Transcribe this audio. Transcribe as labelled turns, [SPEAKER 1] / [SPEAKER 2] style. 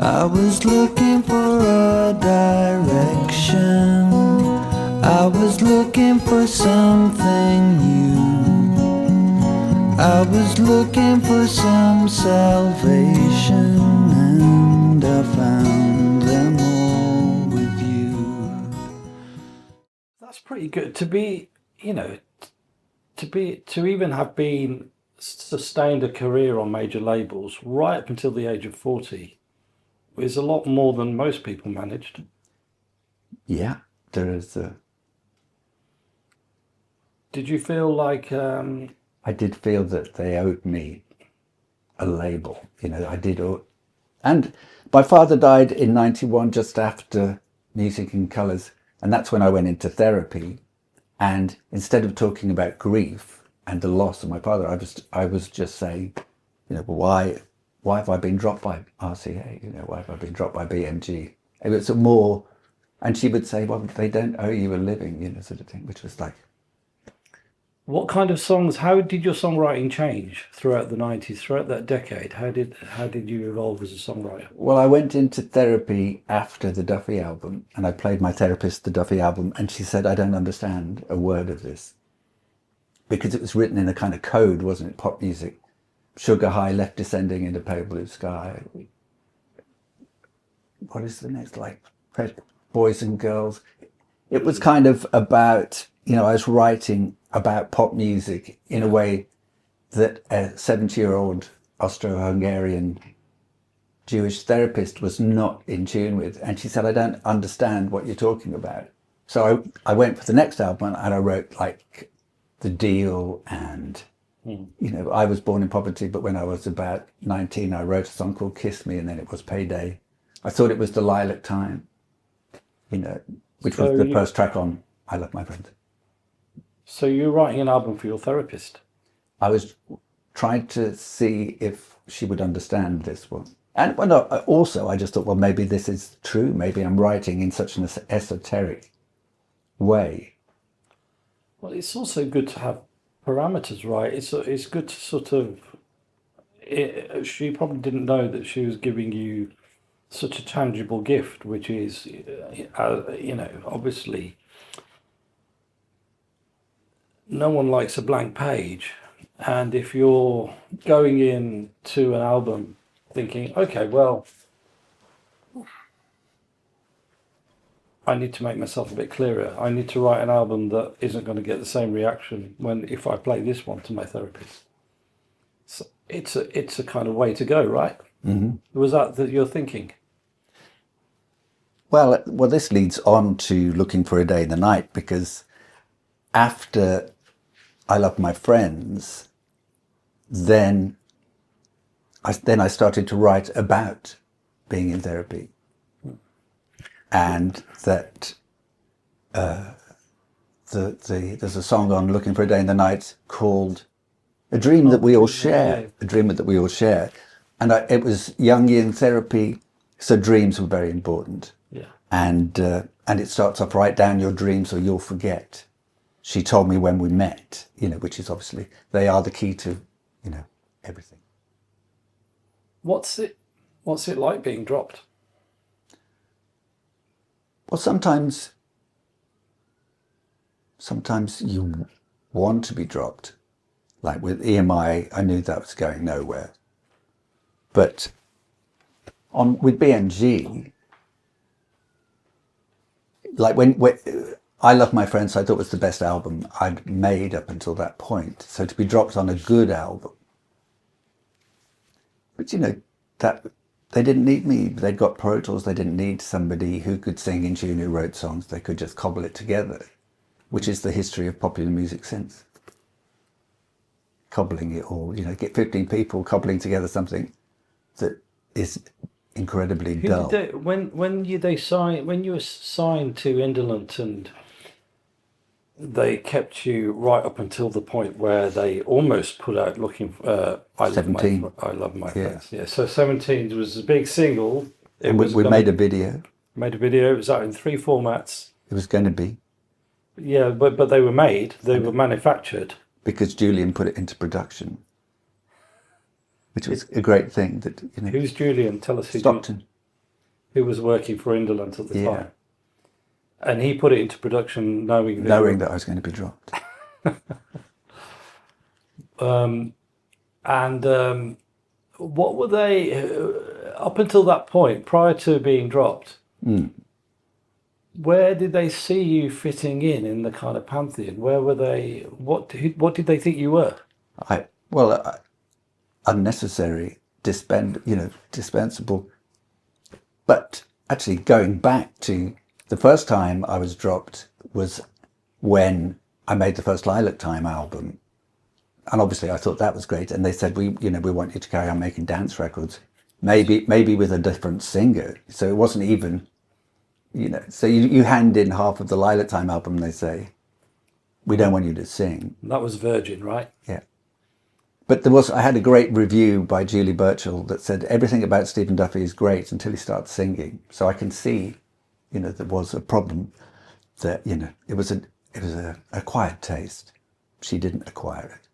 [SPEAKER 1] I was looking for a direction. I was looking for something new. I was looking for some salvation, and I found them all with you.
[SPEAKER 2] That's pretty good to be, to even have been sustained a career on major labels right up until the age of 40 is a lot more than most people managed.
[SPEAKER 3] Yeah, there is a...
[SPEAKER 2] Did you feel like
[SPEAKER 3] I did feel that they owed me a label, I did. And my father died in 91, just after Music in Colours. And that's when I went into therapy. And instead of talking about grief and the loss of my father, I was just saying, why have I been dropped by RCA? Why have I been dropped by BMG? It was more, and she would say, well, they don't owe you a living, sort of thing, which was like...
[SPEAKER 2] What kind of songs, how did your songwriting change throughout the 90s, throughout that decade? How did you evolve as a songwriter?
[SPEAKER 3] Well, I went into therapy after the Duffy album, and I played my therapist the Duffy album, and she said, I don't understand a word of this. Because it was written in a kind of code, wasn't it? Pop music. Sugar high, left descending into pale blue sky. What is the next? Like, boys and girls. It was kind of about, I was writing about pop music in a way that a 70-year-old Austro-Hungarian Jewish therapist was not in tune with. And she said, I don't understand what you're talking about. So I went for the next album and I wrote like The Deal and, I was born in poverty, but when I was about 19, I wrote a song called Kiss Me, and then it was Payday. I thought it was the Lilac Time, which was the first track on I Love My Friends.
[SPEAKER 2] So you're writing an album for your therapist?
[SPEAKER 3] I was trying to see if she would understand this one. And also I just thought, well, maybe this is true. Maybe I'm writing in such an esoteric way.
[SPEAKER 2] Well, it's also good to have parameters, right? It's good to sort of... she probably didn't know that she was giving you such a tangible gift, which is, obviously... no one likes a blank page, and if you're going into an album thinking, okay, well, I need to make myself a bit clearer, I need to write an album that isn't going to get the same reaction if I play this one to my therapist. So it's a kind of way to go, right?
[SPEAKER 3] Mm-hmm.
[SPEAKER 2] Was that you're thinking?
[SPEAKER 3] Well, this leads on to Looking for a Day in the Night, because after I Love My Friends, then I started to write about being in therapy, and that there's a song on Looking for a Day in the Night called A Dream That We All Share, A Dream That We All Share, and it was Jungian therapy, so dreams were very important.
[SPEAKER 2] Yeah.
[SPEAKER 3] And it starts off, write down your dreams or you'll forget. She told me when we met, which is obviously, they are the key to, everything.
[SPEAKER 2] What's it like being dropped?
[SPEAKER 3] Well, sometimes you want to be dropped. Like with EMI, I knew that was going nowhere. But with BMG, like when I Love My Friends, I thought was the best album I'd made up until that point. So to be dropped on a good album, but that they didn't need me. They'd got Pro Tools. They didn't need somebody who could sing in tune, who wrote songs. They could just cobble it together, which is the history of popular music since. Cobbling it all, get 15 people cobbling together something that is incredibly dull.
[SPEAKER 2] When you were signed to Indolent, and they kept you right up until the point where they almost put out I
[SPEAKER 3] 17.
[SPEAKER 2] Love My Friends. Yeah. So 17 was a big single.
[SPEAKER 3] We made a video.
[SPEAKER 2] It was out in 3 formats.
[SPEAKER 3] It was going to be.
[SPEAKER 2] Yeah, but they were made. They were manufactured.
[SPEAKER 3] Because Julian put it into production, which was a great thing. That
[SPEAKER 2] Who's Julian? Tell us who.
[SPEAKER 3] Stockton.
[SPEAKER 2] who was working for Indolent at the
[SPEAKER 3] Yeah.
[SPEAKER 2] time. And he put it into production knowing
[SPEAKER 3] Knowing that I was going to be dropped.
[SPEAKER 2] And what were they, up until that point, prior to being dropped, where did they see you fitting in the kind of pantheon? Where were they, what did they think you were?
[SPEAKER 3] Unnecessary, dispensable. But actually, going back to the first time I was dropped was when I made the first Lilac Time album. And obviously I thought that was great. And they said, we want you to carry on making dance records, maybe with a different singer. So it wasn't even, so you hand in half of the Lilac Time album and they say, we don't want you to sing.
[SPEAKER 2] That was Virgin, right?
[SPEAKER 3] Yeah. But I had a great review by Julie Burchell that said everything about Stephen Duffy is great until he starts singing. So I can see, there was a problem that, it was an acquired taste. She didn't acquire it.